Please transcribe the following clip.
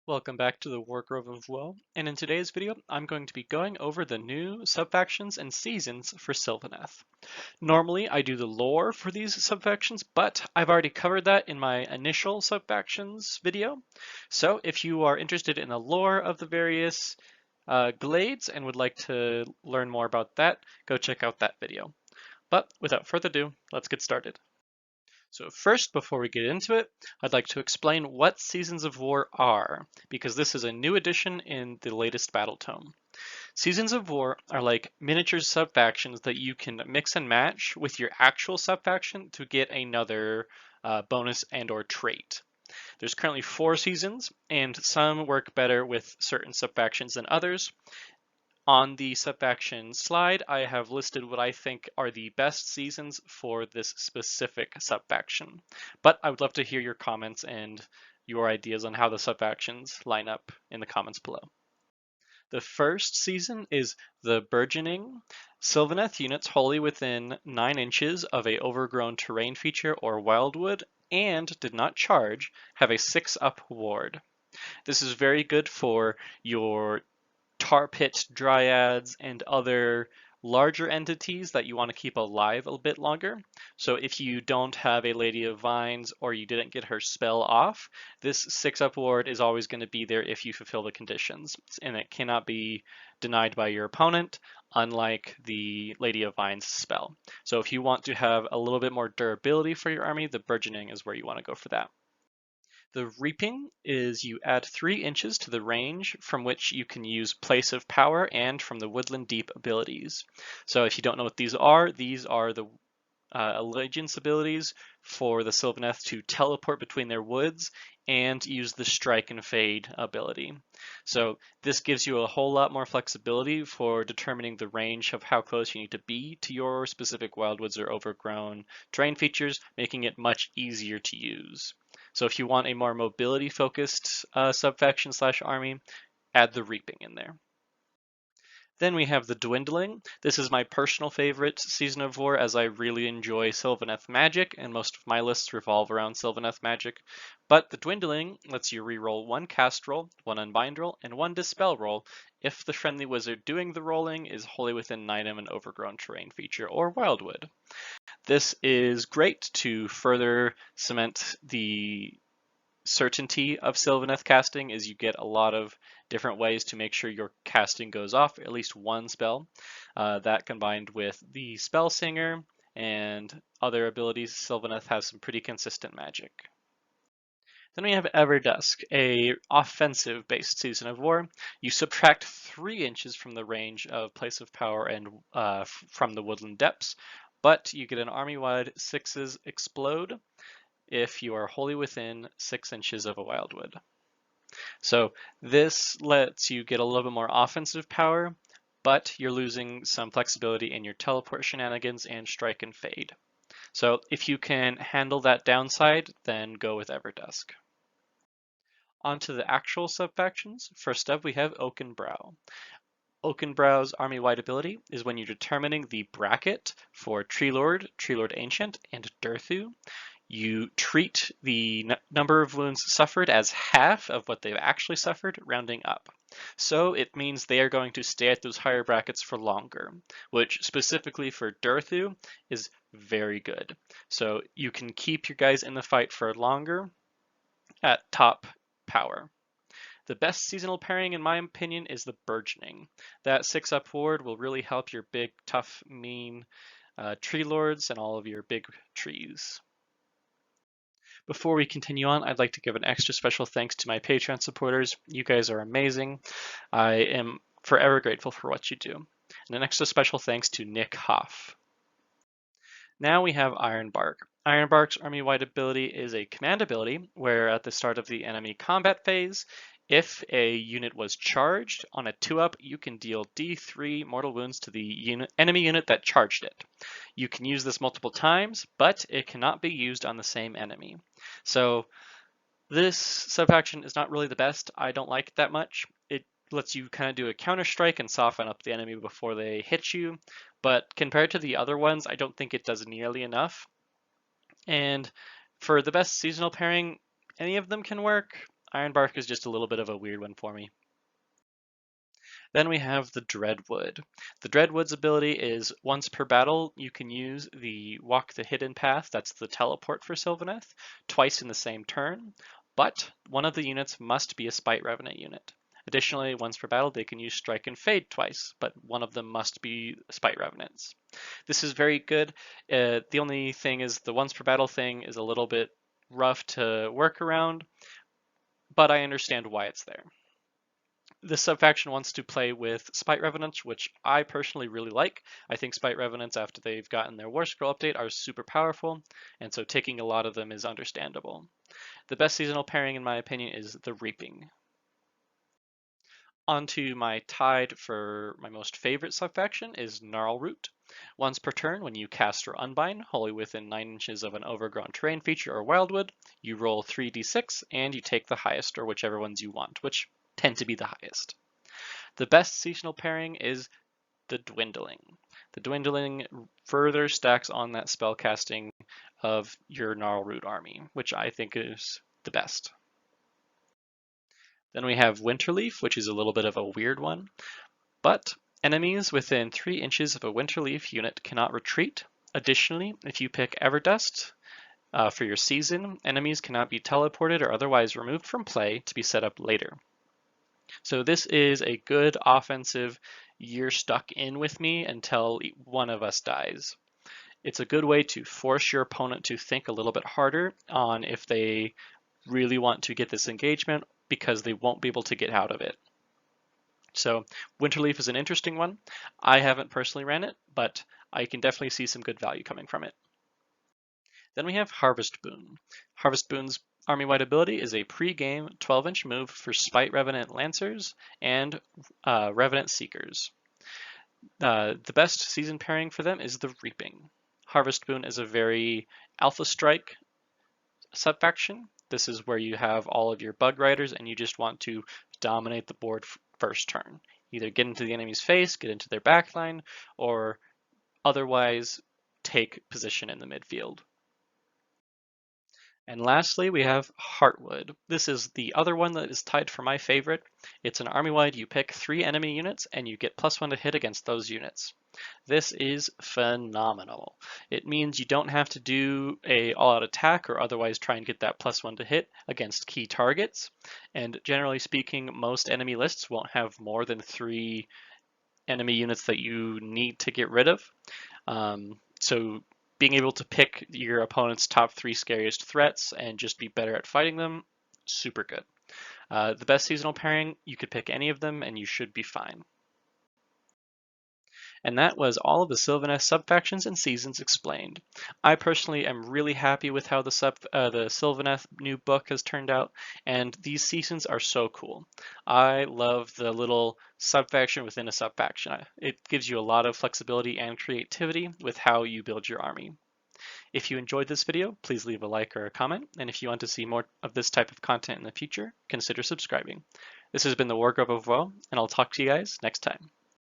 Welcome back to the Wargrove of Woe, and in today's video I'm going to be going over the new subfactions and seasons for Sylvaneth. Normally I do the lore for these subfactions, but I've already covered that in my initial subfactions video. So if you are interested in the lore of the various glades and would like to learn more about that, go check out that video. But without further ado, let's get started. So first, before we get into it, I'd like to explain what Seasons of War are, because this is a new addition in the latest Battletome. Seasons of War are like miniature subfactions that you can mix and match with your actual subfaction to get another bonus and or trait. There's currently 4 seasons, and some work better with certain subfactions than others. On the subfaction slide, I have listed what I think are the best seasons for this specific subfaction, but I would love to hear your comments and your ideas on how the subfactions line up in the comments below. The first season is the Burgeoning. Sylvaneth units wholly within 9 inches of a overgrown terrain feature or wildwood and did not charge have a 6-up ward. This is very good for your tar pit dryads and other larger entities that you want to keep alive a bit longer. So if you don't have a Lady of Vines or you didn't get her spell off, this 6-up ward is always going to be there if you fulfill the conditions, and it cannot be denied by your opponent, unlike the Lady of Vines spell. So if you want to have a little bit more durability for your army, the Burgeoning is where you want to go for that. The reaping is you add 3 inches to the range from which you can use Place of Power and from the Woodland Deep abilities. So if you don't know what these are the allegiance abilities for the Sylvaneth to teleport between their woods and use the Strike and Fade ability. So this gives you a whole lot more flexibility for determining the range of how close you need to be to your specific wildwoods or overgrown terrain features, making it much easier to use. So if you want a more mobility focused subfaction slash army, add the reaping in there. Then we have the Dwindling. This is my personal favorite Season of War as I really enjoy Sylvaneth magic, and most of my lists revolve around Sylvaneth magic. But the Dwindling lets you reroll 1 cast roll, 1 unbind roll, and 1 dispel roll if the friendly wizard doing the rolling is wholly within 9 of an overgrown terrain feature or wildwood. This is great to further cement the certainty of Sylvaneth casting, is you get a lot of different ways to make sure your casting goes off at least one spell. That combined with the Spell Singer and other abilities, Sylvaneth has some pretty consistent magic. Then we have Everdusk, a offensive based Season of War. You subtract 3 inches from the range of Place of Power and from the Woodland Depths, but you get an army-wide 6's explode if you are wholly within 6 inches of a wildwood. So this lets you get a little bit more offensive power, but you're losing some flexibility in your teleport shenanigans and strike and fade. So if you can handle that downside, then go with Everdusk. On to the actual subfactions. First up, we have Oakenbrow. Oakenbrow's army-wide ability is when you're determining the bracket for Tree Lord Ancient, and Durthu. You treat the number of wounds suffered as half of what they've actually suffered, rounding up. So it means they are going to stay at those higher brackets for longer, which specifically for Durthu is very good. So you can keep your guys in the fight for longer at top power. The best seasonal pairing, in my opinion, is the Burgeoning. That 6-up ward will really help your big, tough, mean tree lords and all of your big trees. Before we continue on, I'd like to give an extra special thanks to my Patreon supporters. You guys are amazing. I am forever grateful for what you do. And an extra special thanks to Nick Hoff. Now we have Ironbark. Ironbark's army-wide ability is a command ability where at the start of the enemy combat phase, if a unit was charged on a 2-up, you can deal D3 mortal wounds to the enemy unit that charged it. You can use this multiple times, but it cannot be used on the same enemy. So this subfaction is not really the best. I don't like it that much. It lets you kind of do a counter strike and soften up the enemy before they hit you, but compared to the other ones, I don't think it does nearly enough. And for the best seasonal pairing, any of them can work. Ironbark is just a little bit of a weird one for me. Then we have the Dreadwood. The Dreadwood's ability is once per battle, you can use the Walk the Hidden Path, that's the teleport for Sylvaneth, twice in the same turn, but one of the units must be a Spite Revenant unit. Additionally, once per battle, they can use Strike and Fade twice, but one of them must be Spite Revenants. This is very good. The only thing is the once per battle thing is a little bit rough to work around, but I understand why it's there. This subfaction wants to play with Spite Revenants, which I personally really like. I think Spite Revenants, after they've gotten their War Scroll update, are super powerful, and so taking a lot of them is understandable. The best seasonal pairing, in my opinion, is the Reaping. Onto my tied for my most favorite subfaction is gnarlroot. Once per turn, when you cast or unbind, wholly within 9 inches of an overgrown terrain feature or wildwood, you roll 3d6 and you take the highest or whichever ones you want, which tend to be the highest. The best seasonal pairing is the dwindling. The dwindling further stacks on that spellcasting of your gnarlroot army, which I think is the best. Then we have Winterleaf, which is a little bit of a weird one, but enemies within 3 inches of a Winterleaf unit cannot retreat. Additionally, if you pick Everdusk for your season, enemies cannot be teleported or otherwise removed from play to be set up later. So this is a good offensive, you're stuck in with me until one of us dies. It's a good way to force your opponent to think a little bit harder on if they really want to get this engagement because they won't be able to get out of it. So Winterleaf is an interesting one. I haven't personally ran it, but I can definitely see some good value coming from it. Then we have Harvest Boon. Harvest Boon's army-wide ability is a pre-game 12-inch move for Spite Revenant Lancers and Revenant Seekers. The best season pairing for them is the Reaping. Harvest Boon is a very Alpha Strike subfaction. This is where you have all of your Bug Riders and you just want to dominate the board first turn. Either get into the enemy's face, get into their backline, or otherwise take position in the midfield. And lastly, we have Heartwood. This is the other one that is tied for my favorite. It's an army-wide, you pick 3 enemy units and you get +1 to hit against those units. This is phenomenal. It means you don't have to do a all-out attack or otherwise try and get that +1 to hit against key targets. And generally speaking, most enemy lists won't have more than 3 enemy units that you need to get rid of. So being able to pick your opponent's top 3 scariest threats and just be better at fighting them, super good. The best seasonal pairing, you could pick any of them and you should be fine. And that was all of the Sylvaneth subfactions and seasons explained. I personally am really happy with how the Sylvaneth new book has turned out, and these seasons are so cool. I love the little subfaction within a subfaction. It gives you a lot of flexibility and creativity with how you build your army. If you enjoyed this video, please leave a like or a comment, and if you want to see more of this type of content in the future, consider subscribing. This has been the Wardrobe of Woe, and I'll talk to you guys next time.